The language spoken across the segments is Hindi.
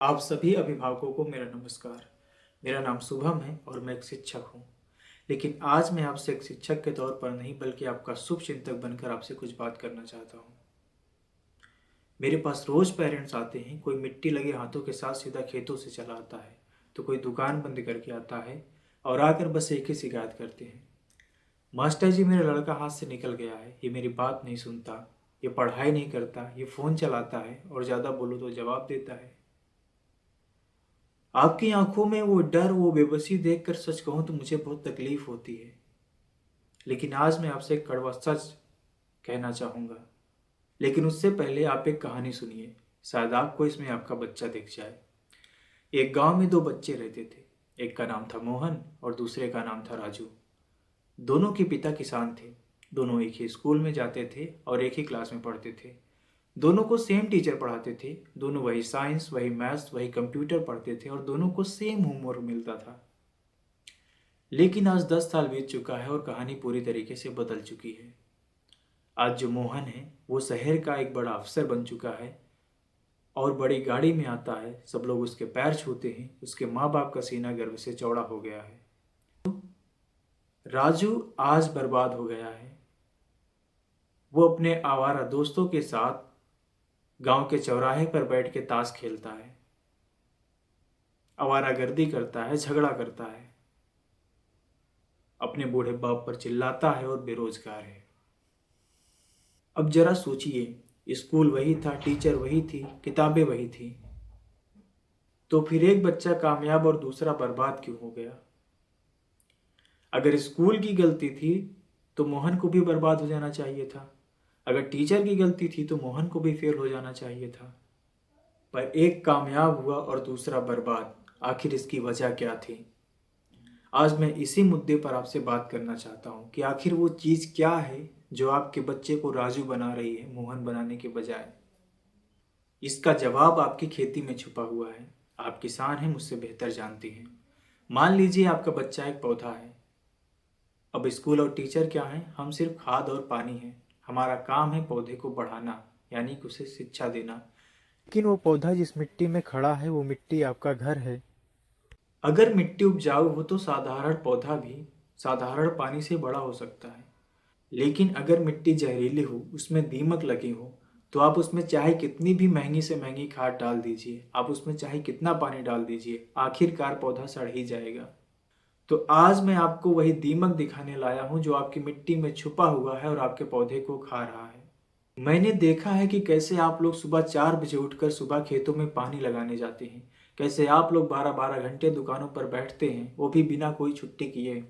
आप सभी अभिभावकों को मेरा नमस्कार। मेरा नाम शुभम है और मैं एक शिक्षक हूँ। लेकिन आज मैं आपसे एक शिक्षक के तौर पर नहीं बल्कि आपका शुभ चिंतक बनकर आपसे कुछ बात करना चाहता हूँ। मेरे पास रोज पेरेंट्स आते हैं, कोई मिट्टी लगे हाथों के साथ सीधा खेतों से चला आता है, तो कोई दुकान बंद करके आता है और आकर बस एक ही शिकायत करते हैं। मास्टर जी, मेरा लड़का हाथ से निकल गया है, ये मेरी बात नहीं सुनता, ये पढ़ाई नहीं करता, ये फ़ोन चलाता है और ज़्यादा बोलो तो जवाब देता है। आपकी आंखों में वो डर, वो बेबसी देखकर सच कहूं तो मुझे बहुत तकलीफ होती है। लेकिन आज मैं आपसे एक कड़वा सच कहना चाहूंगा। लेकिन उससे पहले आप एक कहानी सुनिए, शायद आपको इसमें आपका बच्चा दिख जाए। एक गांव में दो बच्चे रहते थे। एक का नाम था मोहन और दूसरे का नाम था राजू। दोनों के पिता किसान थे। दोनों एक ही स्कूल में जाते थे और एक ही क्लास में पढ़ते थे। दोनों को सेम टीचर पढ़ाते थे। दोनों वही साइंस, वही मैथ्स, वही कंप्यूटर पढ़ते थे और दोनों को सेम होमवर्क मिलता था। लेकिन आज 10 साल बीत चुका है और कहानी पूरी तरीके से बदल चुकी है। आज जो मोहन है वो शहर का एक बड़ा अफसर बन चुका है और बड़ी गाड़ी में आता है, सब लोग उसके पैर छूते हैं, उसके माँ बाप का सीना गर्व से चौड़ा हो गया है। राजू आज बर्बाद हो गया है। वो अपने आवारा दोस्तों के साथ गांव के चौराहे पर बैठ के ताश खेलता है, आवारागर्दी करता है, झगड़ा करता है, अपने बूढ़े बाप पर चिल्लाता है और बेरोजगार है। अब जरा सोचिए, स्कूल वही था, टीचर वही थी, किताबें वही थी, तो फिर एक बच्चा कामयाब और दूसरा बर्बाद क्यों हो गया? अगर स्कूल की गलती थी तो मोहन को भी बर्बाद हो जाना चाहिए था। अगर टीचर की गलती थी तो मोहन को भी फेल हो जाना चाहिए था। पर एक कामयाब हुआ और दूसरा बर्बाद। आखिर इसकी वजह क्या थी? आज मैं इसी मुद्दे पर आपसे बात करना चाहता हूँ कि आखिर वो चीज़ क्या है जो आपके बच्चे को राजू बना रही है, मोहन बनाने के बजाय। इसका जवाब आपकी खेती में छुपा हुआ है। आप किसान हैं, मुझसे बेहतर जानती हैं। मान लीजिए आपका बच्चा एक पौधा है। अब स्कूल और टीचर क्या हैं? हम सिर्फ खाद और पानी हैं। हमारा काम है पौधे को बढ़ाना, यानी कि उसे शिक्षा देना। लेकिन वो पौधा जिस मिट्टी में खड़ा है वो मिट्टी आपका घर है। अगर मिट्टी उपजाऊ हो तो साधारण पौधा भी साधारण पानी से बड़ा हो सकता है। लेकिन अगर मिट्टी जहरीली हो, उसमें दीमक लगे हो, तो आप उसमें चाहे कितनी भी महंगी से महंगी खाद डाल दीजिए, आप उसमें चाहे कितना पानी डाल दीजिए, आखिरकार पौधा सड़ ही जाएगा। तो आज मैं आपको वही दीमक दिखाने लाया हूं जो आपकी मिट्टी में छुपा हुआ है और आपके पौधे को खा रहा है। मैंने देखा है कि कैसे आप लोग सुबह 4 बजे उठकर सुबह खेतों में पानी लगाने जाते हैं, कैसे आप लोग 12-12 घंटे दुकानों पर बैठते हैं, वो भी बिना कोई छुट्टी किए।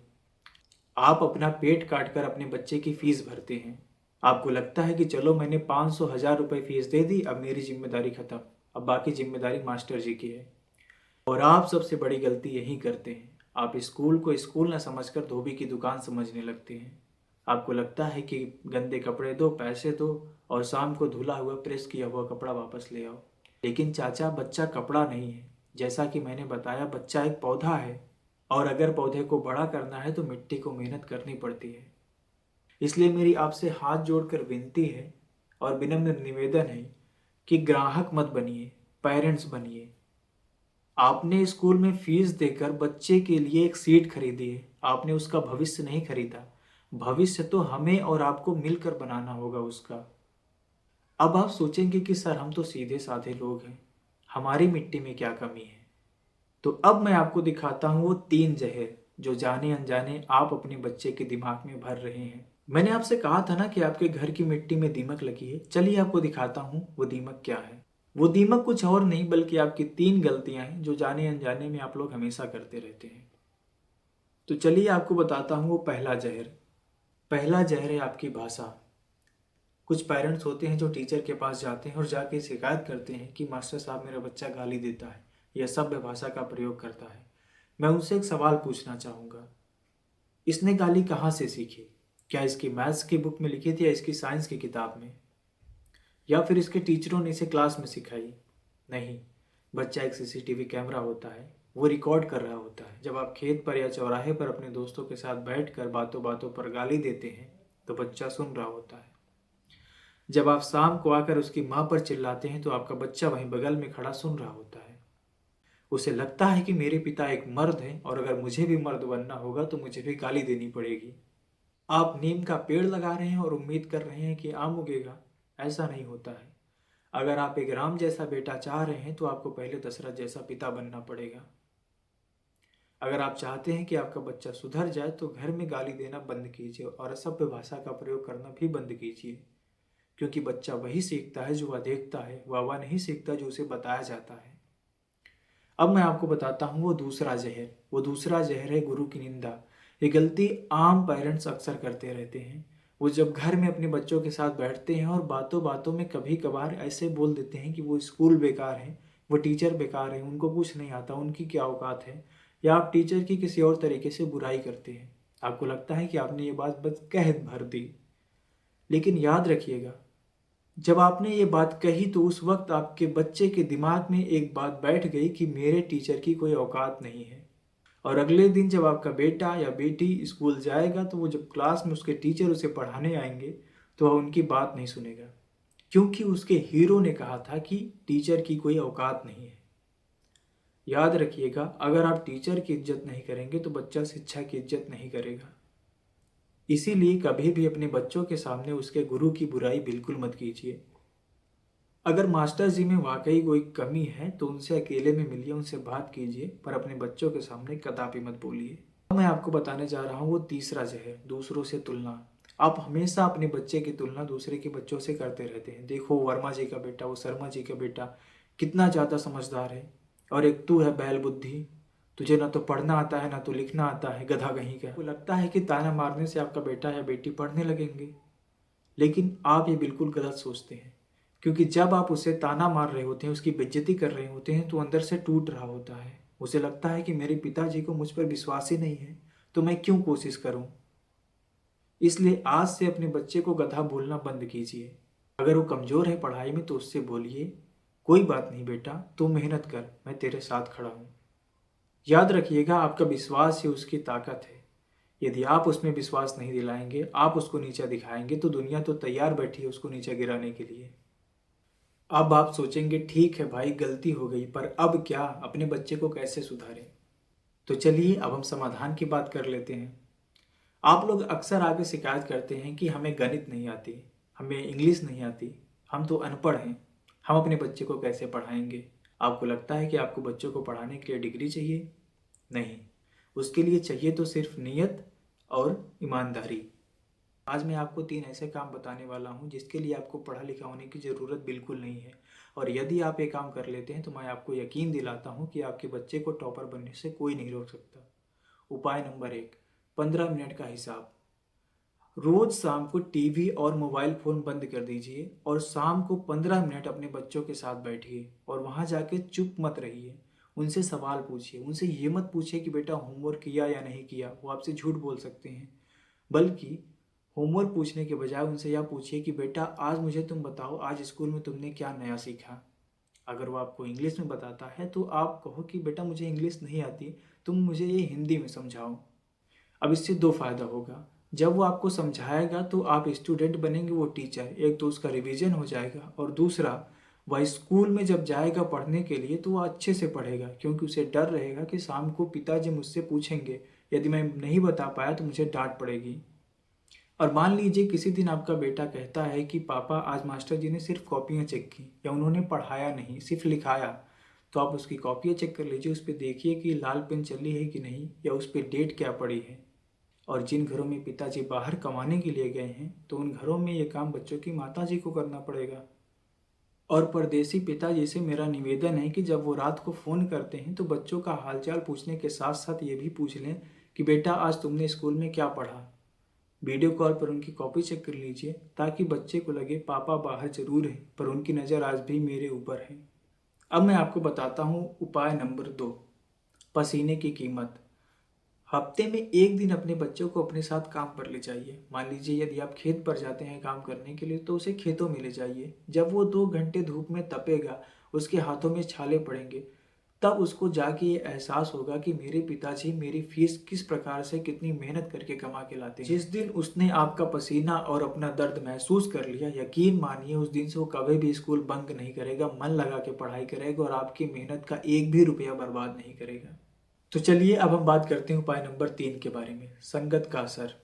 आप अपना पेट काट कर अपने बच्चे की फीस भरते हैं। आपको लगता है कि चलो मैंने 500-1000 रुपये फीस दे दी, अब मेरी जिम्मेदारी खत्म, अब बाकी जिम्मेदारी मास्टर जी की है। और आप सबसे बड़ी गलती यही करते हैं। आप स्कूल को स्कूल न समझकर धोबी की दुकान समझने लगते हैं। आपको लगता है कि गंदे कपड़े दो, पैसे दो और शाम को धुला हुआ प्रेस किया हुआ कपड़ा वापस ले आओ। लेकिन चाचा, बच्चा कपड़ा नहीं है। जैसा कि मैंने बताया, बच्चा एक पौधा है और अगर पौधे को बड़ा करना है तो मिट्टी को मेहनत करनी पड़ती है। इसलिए मेरी आपसे हाथ जोड़कर विनती है और विनम्र निवेदन है कि ग्राहक मत बनिए, पेरेंट्स बनिए। आपने स्कूल में फीस देकर बच्चे के लिए एक सीट खरीदी है, आपने उसका भविष्य नहीं खरीदा। भविष्य तो हमें और आपको मिलकर बनाना होगा उसका। अब आप सोचेंगे कि सर, हम तो सीधे साधे लोग हैं, हमारी मिट्टी में क्या कमी है? तो अब मैं आपको दिखाता हूँ वो 3 जहर जो जाने अनजाने आप अपने बच्चे के दिमाग में भर रहे हैं। मैंने आपसे कहा था ना कि आपके घर की मिट्टी में दीमक लगी है। चलिए आपको दिखाता हूँ वो दीमक क्या है। वो दीमक कुछ और नहीं बल्कि आपकी 3 गलतियां हैं जो जाने अनजाने में आप लोग हमेशा करते रहते हैं। तो चलिए आपको बताता हूँ वो पहला जहर। पहला जहर है आपकी भाषा। कुछ पेरेंट्स होते हैं जो टीचर के पास जाते हैं और जाके शिकायत करते हैं कि मास्टर साहब, मेरा बच्चा गाली देता है या सभ्य भाषा का प्रयोग करता है। मैं उनसे एक सवाल पूछना चाहूँगा, इसने गाली कहाँ से सीखी? क्या इसकी मैथ्स की बुक में लिखी थी या इसकी साइंस की किताब में, या फिर इसके टीचरों ने इसे क्लास में सिखाई? नहीं, बच्चा एक सीसीटीवी कैमरा होता है, वो रिकॉर्ड कर रहा होता है। जब आप खेत पर या चौराहे पर अपने दोस्तों के साथ बैठकर बातों बातों पर गाली देते हैं तो बच्चा सुन रहा होता है। जब आप शाम को आकर उसकी माँ पर चिल्लाते हैं तो आपका बच्चा वहीं बगल में खड़ा सुन रहा होता है। उसे लगता है कि मेरे पिता एक मर्द हैं और अगर मुझे भी मर्द बनना होगा तो मुझे भी गाली देनी पड़ेगी। आप नीम का पेड़ लगा रहे हैं और उम्मीद कर रहे हैं कि आम उगेगा। ऐसा नहीं होता है। अगर आप एक राम जैसा बेटा चाह रहे हैं तो आपको पहले दशरथ जैसा पिता बनना पड़ेगा। अगर आप चाहते हैं कि आपका बच्चा सुधर जाए तो घर में गाली देना बंद कीजिए और असभ्य भाषा का प्रयोग करना भी बंद कीजिए, क्योंकि बच्चा वही सीखता है जो वह देखता है, वह नहीं सीखता जो उसे बताया जाता है। अब मैं आपको बताता हूँ वो दूसरा जहर। वो दूसरा जहर है गुरु की निंदा। ये गलती आम पेरेंट्स अक्सर करते रहते हैं। वो जब घर में अपने बच्चों के साथ बैठते हैं और बातों बातों में कभी कभार ऐसे बोल देते हैं कि वो स्कूल बेकार है, वो टीचर बेकार है, उनको कुछ नहीं आता, उनकी क्या औकात है, या आप टीचर की किसी और तरीके से बुराई करते हैं। आपको लगता है कि आपने ये बात बस कह भर दी, लेकिन याद रखिएगा, जब आपने ये बात कही तो उस वक्त आपके बच्चे के दिमाग में एक बात बैठ गई कि मेरे टीचर की कोई औकात नहीं है। और अगले दिन जब आपका बेटा या बेटी स्कूल जाएगा तो वो जब क्लास में उसके टीचर उसे पढ़ाने आएंगे तो वह उनकी बात नहीं सुनेगा, क्योंकि उसके हीरो ने कहा था कि टीचर की कोई औकात नहीं है। याद रखिएगा, अगर आप टीचर की इज्जत नहीं करेंगे तो बच्चा शिक्षा की इज्जत नहीं करेगा। इसीलिए कभी भी अपने बच्चों के सामने उसके गुरु की बुराई बिल्कुल मत कीजिए। अगर मास्टर जी में वाकई कोई कमी है तो उनसे अकेले में मिलिए, उनसे बात कीजिए, पर अपने बच्चों के सामने कदापि मत बोलिए। मैं आपको बताने जा रहा हूँ वो तीसरा जहर, दूसरों से तुलना। आप हमेशा अपने बच्चे की तुलना दूसरे के बच्चों से करते रहते हैं। देखो वर्मा जी का बेटा, वो शर्मा जी का बेटा कितना ज़्यादा समझदार है, और एक तू है बैल बुद्धि, तुझे ना तो पढ़ना आता है ना तो लिखना आता है, गधा कहीं का। वो लगता है कि ताना मारने से आपका बेटा या बेटी पढ़ने लगेंगे, लेकिन आप ये बिल्कुल गलत सोचते हैं, क्योंकि जब आप उसे ताना मार रहे होते हैं, उसकी बेइज्जती कर रहे होते हैं, तो अंदर से टूट रहा होता है। उसे लगता है कि मेरे पिताजी को मुझ पर विश्वास ही नहीं है, तो मैं क्यों कोशिश करूं। इसलिए आज से अपने बच्चे को गधा बोलना बंद कीजिए। अगर वो कमज़ोर है पढ़ाई में तो उससे बोलिए, कोई बात नहीं बेटा, तू मेहनत कर, मैं तेरे साथ खड़ा हूँ। याद रखिएगा, आपका विश्वास ही उसकी ताकत है। यदि आप उसमें विश्वास नहीं दिलाएंगे, आप उसको नीचा दिखाएंगे, तो दुनिया तो तैयार बैठी है उसको नीचा गिराने के लिए। अब आप सोचेंगे ठीक है भाई, गलती हो गई, पर अब क्या, अपने बच्चे को कैसे सुधारें। तो चलिए अब हम समाधान की बात कर लेते हैं। आप लोग अक्सर आगे शिकायत करते हैं कि हमें गणित नहीं आती, हमें इंग्लिश नहीं आती, हम तो अनपढ़ हैं, हम अपने बच्चे को कैसे पढ़ाएंगे। आपको लगता है कि आपको बच्चों को पढ़ाने के लिए डिग्री चाहिए? नहीं, उसके लिए चाहिए तो सिर्फ नीयत और ईमानदारी। आज मैं आपको 3 ऐसे काम बताने वाला हूँ जिसके लिए आपको पढ़ा लिखा होने की ज़रूरत बिल्कुल नहीं है, और यदि आप ये काम कर लेते हैं तो मैं आपको यकीन दिलाता हूँ कि आपके बच्चे को टॉपर बनने से कोई नहीं रोक सकता। उपाय नंबर 1, 15 मिनट का हिसाब। रोज शाम को टीवी और मोबाइल फ़ोन बंद कर दीजिए और शाम को 15 मिनट अपने बच्चों के साथ बैठिए और वहाँ जाके चुप मत रहिए। उनसे सवाल पूछिए, उनसे ये मत पूछिए कि बेटा होमवर्क किया या नहीं किया, वो आपसे झूठ बोल सकते हैं। बल्कि होमवर्क पूछने के बजाय उनसे यह पूछिए कि बेटा आज मुझे तुम बताओ, आज स्कूल में तुमने क्या नया सीखा। अगर वो आपको इंग्लिश में बताता है तो आप कहो कि बेटा मुझे इंग्लिश नहीं आती, तुम मुझे ये हिंदी में समझाओ। अब इससे 2 फायदा होगा। जब वो आपको समझाएगा तो आप स्टूडेंट बनेंगे, वो टीचर। एक तो उसका रिवीजन हो जाएगा, और दूसरा वह स्कूल में जब जाएगा पढ़ने के लिए तो वह अच्छे से पढ़ेगा, क्योंकि उसे डर रहेगा कि शाम को पिताजी मुझसे पूछेंगे, यदि मैं नहीं बता पाया तो मुझे डांट पड़ेगी। और मान लीजिए किसी दिन आपका बेटा कहता है कि पापा आज मास्टर जी ने सिर्फ कॉपियाँ चेक की, या उन्होंने पढ़ाया नहीं सिर्फ लिखाया, तो आप उसकी कॉपियाँ चेक कर लीजिए, उस पर देखिए कि लाल पेन चली है कि नहीं, या उस पर डेट क्या पड़ी है। और जिन घरों में पिताजी बाहर कमाने के लिए गए हैं तो उन घरों में ये काम बच्चों की माताजी को करना पड़ेगा। और परदेसी पिताजी से मेरा निवेदन है कि जब वो रात को फ़ोन करते हैं तो बच्चों का हालचाल पूछने के साथ साथ ये भी पूछ लें कि बेटा आज तुमने स्कूल में क्या पढ़ा। वीडियो कॉल पर उनकी कॉपी चेक कर लीजिए, ताकि बच्चे को लगे पापा बाहर जरूर है पर उनकी नज़र आज भी मेरे ऊपर है। अब मैं आपको बताता हूँ उपाय नंबर 2, पसीने की कीमत। हफ्ते में एक दिन अपने बच्चों को अपने साथ काम पर ले जाइए। मान लीजिए यदि आप खेत पर जाते हैं काम करने के लिए तो उसे खेतों में ले जाइए। जब वो 2 घंटे धूप में तपेगा, उसके हाथों में छाले पड़ेंगे, तब उसको जाके ये एहसास होगा कि मेरे पिताजी मेरी फीस किस प्रकार से कितनी मेहनत करके कमा के लाते हैं। जिस दिन उसने आपका पसीना और अपना दर्द महसूस कर लिया, यकीन मानिए उस दिन से वो कभी भी स्कूल बंक नहीं करेगा, मन लगा के पढ़ाई करेगा और आपकी मेहनत का एक भी रुपया बर्बाद नहीं करेगा। तो चलिए अब हम बात करते हैं उपाय नंबर 3 के बारे में, संगत का असर।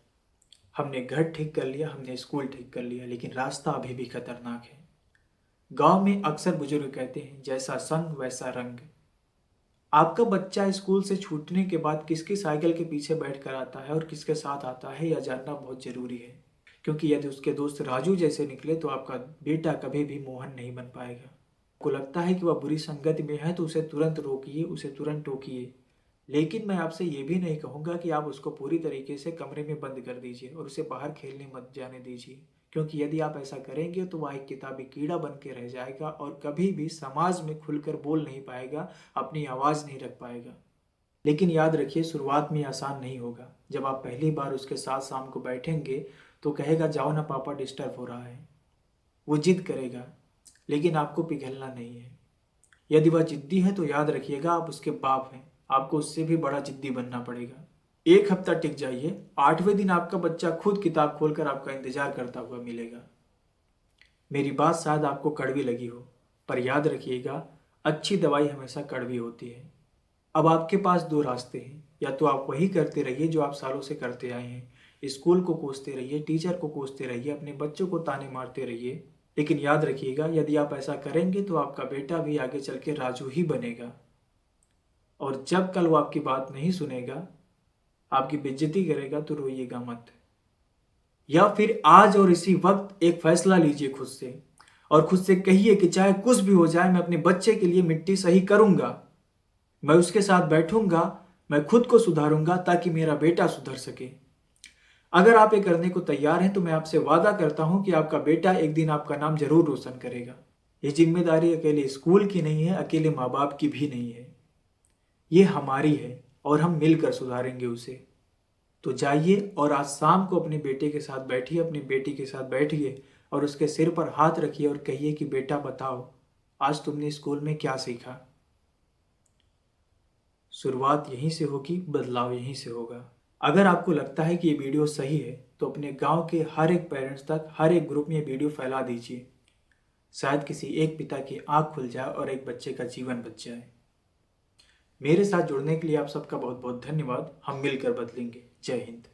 हमने घर ठीक कर लिया, हमने स्कूल ठीक कर लिया, लेकिन रास्ता अभी भी खतरनाक है। गांव में अक्सर बुजुर्ग कहते हैं, जैसा संग वैसा रंग। आपका बच्चा स्कूल से छूटने के बाद किसकी साइकिल के पीछे बैठ कर आता है और किसके साथ आता है, यह जानना बहुत जरूरी है। क्योंकि यदि उसके दोस्त राजू जैसे निकले तो आपका बेटा कभी भी मोहन नहीं बन पाएगा। आपको लगता है कि वह बुरी संगत में है तो उसे तुरंत रोकिए, उसे तुरंत टोकिए। लेकिन मैं आपसे ये भी नहीं कहूँगा कि आप उसको पूरी तरीके से कमरे में बंद कर दीजिए और उसे बाहर खेलने मत जाने दीजिए, क्योंकि यदि आप ऐसा करेंगे तो वह एक किताबी कीड़ा बन के रह जाएगा और कभी भी समाज में खुलकर बोल नहीं पाएगा, अपनी आवाज़ नहीं रख पाएगा। लेकिन याद रखिए, शुरुआत में आसान नहीं होगा। जब आप पहली बार उसके साथ शाम को बैठेंगे तो कहेगा, जाओ ना पापा, डिस्टर्ब हो रहा है। वो जिद करेगा, लेकिन आपको पिघलना नहीं है। यदि वह जिद्दी है तो याद रखिएगा, आप उसके बाप हैं, आपको उससे भी बड़ा जिद्दी बनना पड़ेगा। एक हफ्ता टिक जाइए, 8वें दिन आपका बच्चा खुद किताब खोलकर आपका इंतजार करता हुआ मिलेगा। मेरी बात शायद आपको कड़वी लगी हो, पर याद रखिएगा, अच्छी दवाई हमेशा कड़वी होती है। अब आपके पास 2 रास्ते हैं, या तो आप वही करते रहिए जो आप सालों से करते आए हैं, स्कूल को कोसते रहिए, टीचर को कोसते रहिए, अपने बच्चों को ताने मारते रहिए। लेकिन याद रखिएगा, यदि आप ऐसा करेंगे तो आपका बेटा भी आगे चल के राजू ही बनेगा। और जब कल वो आपकी बात नहीं सुनेगा, आपकी बेइज्जती करेगा, तो रोइएगा मत। या फिर आज और इसी वक्त एक फैसला लीजिए खुद से, और खुद से कहिए कि चाहे कुछ भी हो जाए, मैं अपने बच्चे के लिए मिट्टी सही करूंगा। मैं उसके साथ बैठूंगा, मैं खुद को सुधारूंगा ताकि मेरा बेटा सुधर सके। अगर आप ये करने को तैयार हैं तो मैं आपसे वादा करता हूं कि आपका बेटा एक दिन आपका नाम जरूर रोशन करेगा। ये जिम्मेदारी अकेले स्कूल की नहीं है, अकेले माँ बाप की भी नहीं है, ये हमारी है और हम मिलकर सुधारेंगे उसे। तो जाइए और आज शाम को अपने बेटे के साथ बैठिए, अपनी बेटी के साथ बैठिए और उसके सिर पर हाथ रखिए और कहिए कि बेटा बताओ, आज तुमने स्कूल में क्या सीखा। शुरुआत यहीं से होगी, बदलाव यहीं से होगा। अगर आपको लगता है कि ये वीडियो सही है तो अपने गांव के हर एक पेरेंट्स तक, हर एक ग्रुप में ये वीडियो फैला दीजिए। शायद किसी एक पिता की आंख खुल जाए और एक बच्चे का जीवन बच जाए। मेरे साथ जुड़ने के लिए आप सबका बहुत बहुत धन्यवाद। हम मिलकर बदलेंगे। जय हिंद।